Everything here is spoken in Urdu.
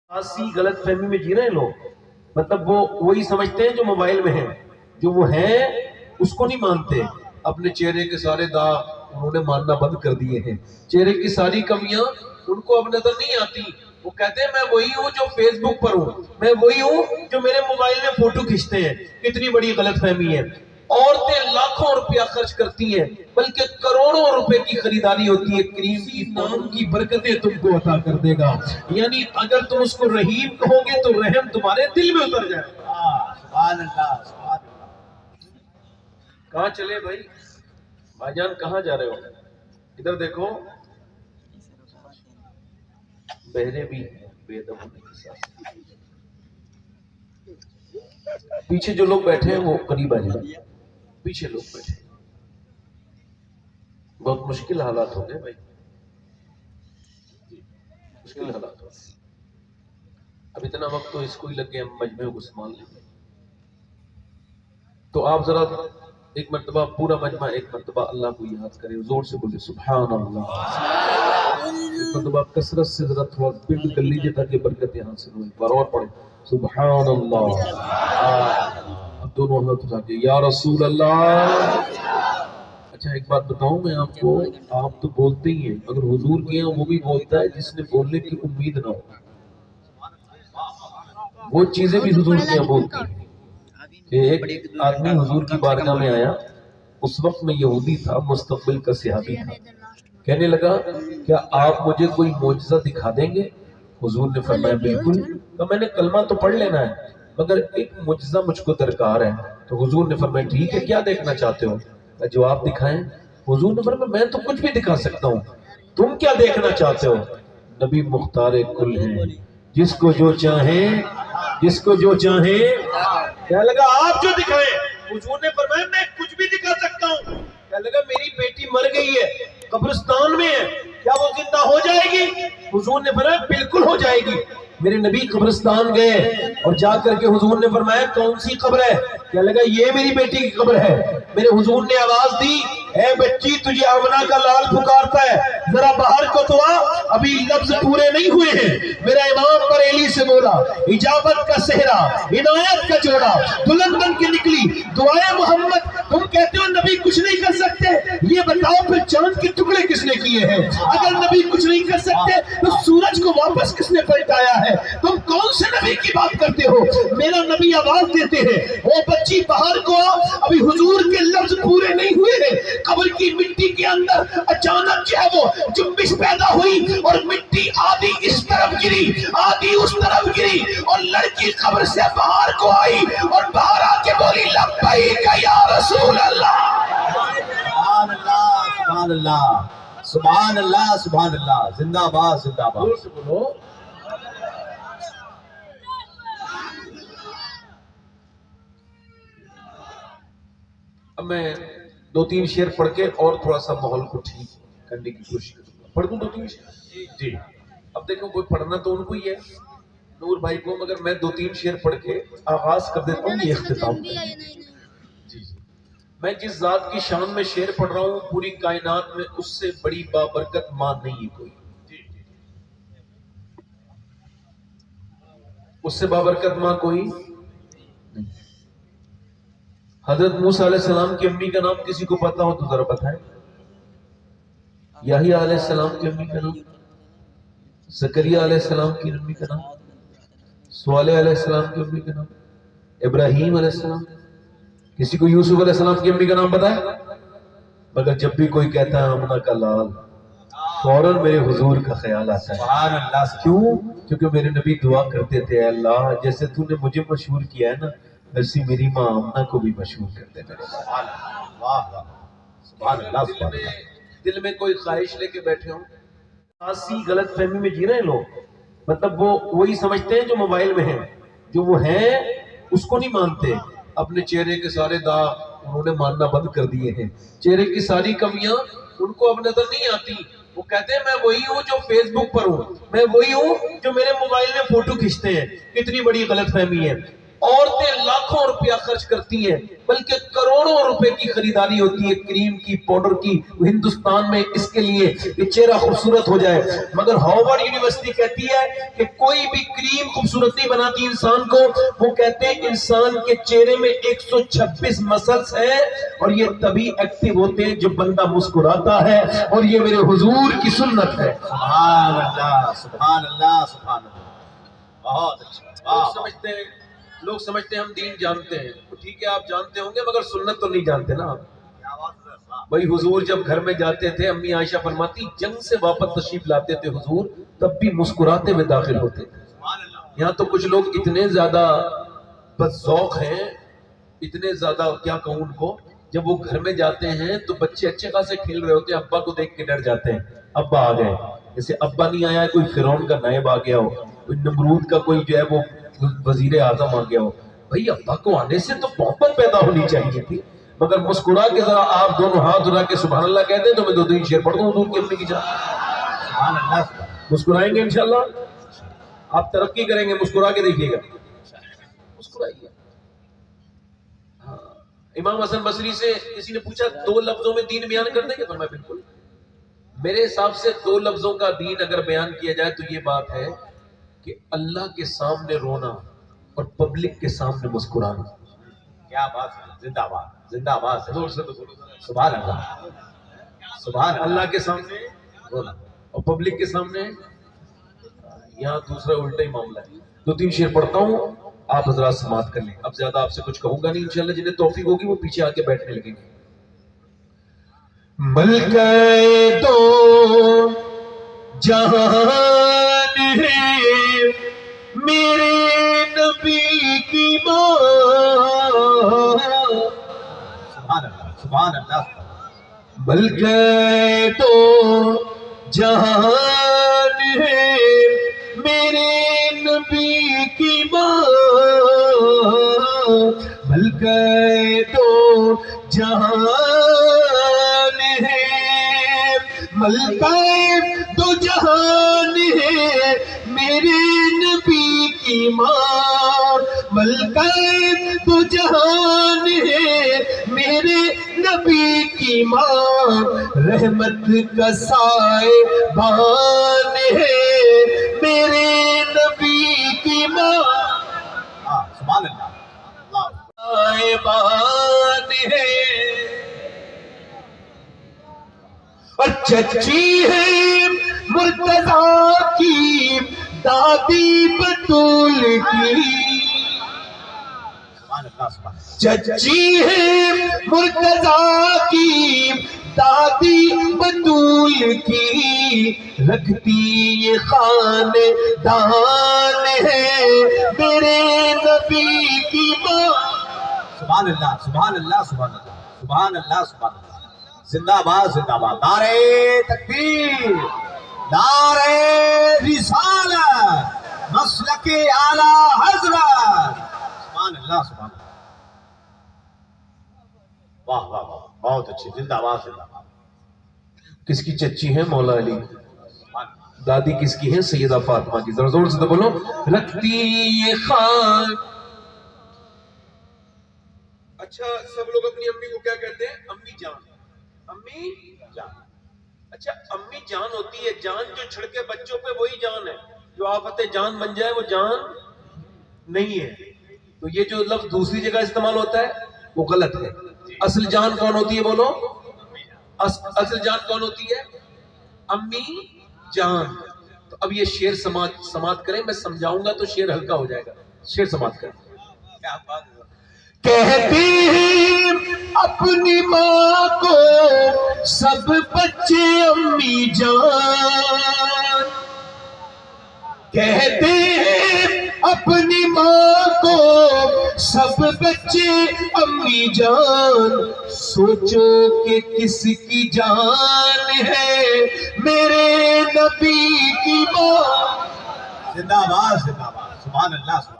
خاصی غلط فہمی میں جی رہے ہیں لوگ، مطلب وہ وہی سمجھتے ہیں جو موبائل میں ہیں، جو وہ ہیں اس کو نہیں مانتے۔ اپنے چہرے کے سارے داغ انہوں نے ماننا بند کر دیے ہیں، چہرے کی ساری کمیاں ان کو اب نظر نہیں آتی۔ وہ کہتے ہیں میں وہی ہوں جو فیس بک پر ہوں، میں وہی ہوں جو میرے موبائل میں فوٹو کھینچتے ہیں۔ کتنی بڑی غلط فہمی ہے۔ عورتیں لاکھوں روپیہ خرچ کرتی ہیں، بلکہ کروڑوں روپے کی خریداری ہوتی ہے، کریم کی نام کی برکتیں تم کو عطا کر دے گا۔ یعنی اگر تم اس کو رحیم کہو گے تو رحم تمہارے دل میں اتر جائے گا۔ سبحان اللہ سبحان اللہ۔ کہاں چلے بھائی؟ بھائی جان کہاں جا رہے ہو؟ ادھر دیکھو، بہرے بھی ہیں بے ادب ہونے کے ساتھ۔ پیچھے جو لوگ بیٹھے ہیں وہ قریب آ جائیں، پیچھے لوگ بیٹھے ہیں۔ بہت مشکل حالات ہو گئے بھائی، مشکل حالات ہو گئے۔ اب اتنا وقت تو اس کو ہی لگ گیا مجمع کو سنبھال لیں۔ تو آپ ذرا ایک مرتبہ پورا مجمع ایک مرتبہ اللہ کو یاد کرے، زور سے بولے سبحان اللہ۔ ایک مرتبہ کثرت سے ذرا تھوڑا بلڈ کر لیجیے تاکہ برکتیں حاصل ہوں۔ ایک بار اور پڑھیں سبحان اللہ۔ اب دونوں ہاتھ اٹھا کے یا رسول اللہ۔ اچھا ایک بات بتاؤں میں آپ کو، آپ تو بولتے ہی ہیں، اگر حضور کے ہیں وہ بھی بولتا ہے جس نے بولنے کی امید نہ ہو، وہ چیزیں بھی حضور کے یہاں بولتی ہیں۔ کہ ایک آدمی حضور کی بارگاہ میں آیا، اس وقت میں یہودی تھا، مستقبل کا صحابی تھا، کہنے لگا کیا آپ مجھے کوئی معجزہ دکھا دیں گے؟ حضور نے فرمایا بالکل۔ تو میں نے کلمہ تو پڑھ لینا ہے مگر ایک معجزہ مجھ کو درکار ہے۔ تو حضور نے فرمایا ٹھیک ہے، کیا دیکھنا چاہتے ہو؟ جو آپ دکھائیں۔ حضور نے فرمایا میں تو کچھ بھی دکھا سکتا ہوں، تم کیا دیکھنا چاہتے ہو؟ نبی مختار کل ہیں، جس کو جو چاہیں، جس کو جو چاہیں۔ کہنے لگا آپ جو دکھائیں۔ حضور نے فرمایا میں کچھ بھی دکھا سکتا ہوں۔ کہنے لگا میری بیٹی مر گئی ہے، قبرستان میں ہے، کیا وہ زندہ ہو جائے گی؟ حضور نے فرمایا بالکل ہو جائے گی۔ میرے نبی قبرستان گئے اور جا کر کے حضور نے فرمایا کون سی قبر ہے؟ کہنے لگا یہ میری بیٹی کی قبر ہے۔ میرے حضور نے آواز دی اے بچی تجھے آمنہ کا لال پکارتا ہے، ذرا باہر کو تو آ، ابھی لفظ پورے نہیں ہوئے ہیں۔ میرا امام بریلی سے بولا اجابت کا صحرا، عنایت کا جوڑا، دلہن بن کے نکلی دعائے محمد۔ تم کہتے ہو نبی کچھ نہیں کر سکتے، یہ بتاؤ پھر چاند کے ٹکڑے کس نے کیے ہیں؟ اگر نبی کچھ نہیں کر سکتے تو سورج کو واپس کس نے پلٹایا ہے؟ تم کون سے نبی کی بات کرتے ہو؟ میرا نبی آواز دیتے ہیں او بچی باہر کو آ، ابھی حضور کے لفظ پورے نہیں ہوئے ہیں۔ قبر کی مٹی کے اندر اچانک جو ہے وہ جنبش پیدا ہوئی اور مٹی آدھی اس طرف گری آدھی اس طرف گری اور لڑکی قبر سے باہر کو آئی اور باہر آ کے بولی لبیک یا رسول اللہ۔ سبحان اللہ سبحان اللہ سبحان اللہ سبحان اللہ۔ زندہ باد زندہ باد۔ زور سے بولو۔ اب میں دو تین شعر پڑھ کے اور تھوڑا سا ماحول کو ٹھیک کرنے کی کوشش کروں گا۔ پڑھ دوں دو تین شعر؟ جی اب دیکھو کوئی پڑھنا تو ان کو ہی ہے نور بھائی کو، مگر میں دو تین شعر پڑھ کے آغاز کر دیتا ہوں، یہ اختتام ہے۔ جی میں جس ذات کی شان میں شعر پڑھ رہا ہوں پوری کائنات میں اس سے بڑی بابرکت ماں نہیں ہے کوئی، اس سے بابرکت ماں کوئی نہیں۔ حضرت موسیٰ علیہ السلام کی امی کا نام کسی کو پتا ہو تو ذرا بتائیں۔ یحییٰ علیہ السلام کی امی کا نام، زکریا علیہ السلام کی امی کا نام، صالح علیہ السلام کی امی کا نام، ابراہیم علیہ السلام، کسی کو یوسف علیہ السلام کی امی کا نام پتا ہے؟ مگر جب بھی کوئی کہتا ہے آمنہ کا لال فوراً میرے حضور کا خیال آتا ہے۔ سبحان اللہ۔ کیوں؟ کیونکہ میرے نبی دعا کرتے تھے اے اللہ جیسے تو نے مجھے مشہور کیا ہے نا ویسی میری ماں آمنہ کو بھی مشہور کر دے میرے سبحان اللہ واہ واہ سبحان اللہ سبحان اللہ۔ دل میں کوئی خواہش لے کے بیٹھے ہوں، خاصی غلط فہمی میں جی رہے ہیں لوگ، مطلب وہ وہی سمجھتے ہیں جو موبائل میں ہیں، جو وہ ہیں اس کو نہیں مانتے۔ اپنے چہرے کے سارے داغ انہوں نے ماننا بند کر دیے ہیں، چہرے کی ساری کمیاں ان کو اب نظر نہیں آتی۔ وہ کہتے ہیں میں وہی ہوں جو فیس بک پر ہوں، میں وہی ہوں جو میرے موبائل میں فوٹو کھینچتے ہیں۔ کتنی بڑی غلط فہمی ہے۔ عورتیں لاکھوں روپیہ خرچ کرتی ہیں، بلکہ کروڑوں روپے کی خریداری ہوتی ہے کریم کی، پاؤڈر کی، ہندوستان میں اس کے لیے کہ چہرہ خوبصورت ہو جائے۔ مگر ہارورڈ یونیورسٹی کہتی ہے کہ کوئی بھی کریم خوبصورت نہیں بناتی انسان کو، وہ کہتے ہیں انسان کے چہرے میں 126 مسلز ہیں اور یہ تبھی ایکٹیو ہوتے ہیں جب بندہ مسکراتا ہے، اور یہ میرے حضور کی سنت ہے۔ سبحان اللہ سبحان اللہ سبحان اللہ، بہت اچھا۔ لوگ سمجھتے ہیں ہم دین جانتے ہیں، تو ٹھیک ہے آپ جانتے ہوں گے مگر سنت تو نہیں جانتے نا آپ۔ بھائی حضور جب گھر میں جاتے تھے، امی عائشہ فرماتی جنگ سے واپس تشریف لاتے تھے حضور، تب بھی مسکراتے ہوئے داخل ہوتے تھے۔ یہاں تو کچھ لوگ اتنے زیادہ بدذوق ہیں، اتنے زیادہ کیا کہوں ان کو، جب وہ گھر میں جاتے ہیں تو بچے اچھے خاصے کھیل رہے ہوتے ہیں، ابا کو دیکھ کے ڈر جاتے ہیں، ابا آ گئے۔ جیسے ابا نہیں آیا، کوئی فرعون کا نائب آ گیا ہو، کوئی نمرود کا کوئی جو ہے وہ وزیر اعظم آ گیا ہو۔ بھئی ابا کو آنے سے تو محبت پیدا ہونی چاہیے تھی، مگر مسکرا کے ذرا آپ دونوں ہاتھ اٹھا کے سبحان اللہ کہتے ہیں تو میں دو تین شعر پڑھ دوں حضور کی اپنی کی جان۔ سبحان اللہ، مسکرائیں گے انشاءاللہ، آپ ترقی کریں گے، مسکرا کے دیکھیے گا، مسکرائیے۔ ہاں، امام حسن بصری سے کسی نے پوچھا 2 لفظوں میں دین بیان کر دیں گے؟ فرمایا بالکل۔ میرے حساب سے 2 لفظوں کا دین اگر بیان کیا جائے تو یہ بات ہے کہ اللہ کے سامنے رونا اور پبلک کے سامنے مسکرانا۔ کیا بات ہے، زندہ باد زندہ باد، زور سے سبحان اللہ سبحان اللہ کے سامنے رونا اور پبلک کے سامنے، یہاں دوسرا الٹا ہی معاملہ ہے۔ 2-3 شعر پڑھتا ہوں، آپ حضرات سماعت کر لیں، اب زیادہ آپ سے کچھ کہوں گا نہیں، انشاءاللہ جنہیں توفیق ہوگی وہ پیچھے آ کے بیٹھنے لگیں گے۔ ملکہ دو جہان ہے میرے نبی کی ماں، سبحان اللہ سبحان اللہ، ملکہ دو جہان ہے میرے نبی کی ماں، ملکہ دو جہان ہے، ملکہ دو جہان ہے میرے نبی کی ماں، ملکہ دو جہان ہے میرے نبی کی ماں، رحمت کا سائے بان ہے میرے نبی کی ماں، سبحان اللہ اللہ، سائے بان ہے، اور چچی ہے مرتضیٰ کی دادی بطول کی، سبحان اللہ سبحان اللہ، چچی ہے مرتضیٰ کی دادی بطول کی، رکھتی یہ خاندان ہے میرے نبی کی ماں۔ سبحان اللہ سبحان اللہ سبحان اللہ سبحان اللہ سبحان اللہ، زندہ باد زندہ باد، نعرہ تکبیر، نعرہ رسالت، مسلک اعلی حضرت، سبحان اللہ سبحان اللہ، واہ واہ واہ، بہت اچھی، زندہ باد زندہ باد، کس کی چچی ہے؟ مولا علی۔ دادی کس کی ہے؟ سیدہ فاطمہ کی۔ ذرا زور سے تو بولو، رکھتی یہ خان۔ اچھا سب لوگ اپنی امی کو کیا کہتے ہیں؟ امی جان، امی جان۔ اچھا امی جان ہوتی ہے، جان جو چھڑکے بچوں پہ وہی جان ہے، جو آفت جان بن جائے وہ جان نہیں ہے۔ تو یہ جو لفظ دوسری جگہ استعمال ہوتا ہے وہ غلط ہے۔ اصل جان کون ہوتی ہے بولو؟ اصل جان کون ہوتی ہے؟ امی جان۔ تو اب یہ شعر سماعت کریں، میں سمجھاؤں گا تو شعر ہلکا ہو جائے گا۔ شعر سماعت کریں۔ کیا بات ہے، کہتی ہیں اپنی ماں کو سب بچے امی جان، کہتے ہیں اپنی ماں کو سب بچے امی جان، سوچو کہ کس کی جان ہے میرے نبی کی ماں۔ زندہ باد زندہ باد، سبحان اللہ سبحان اللہ۔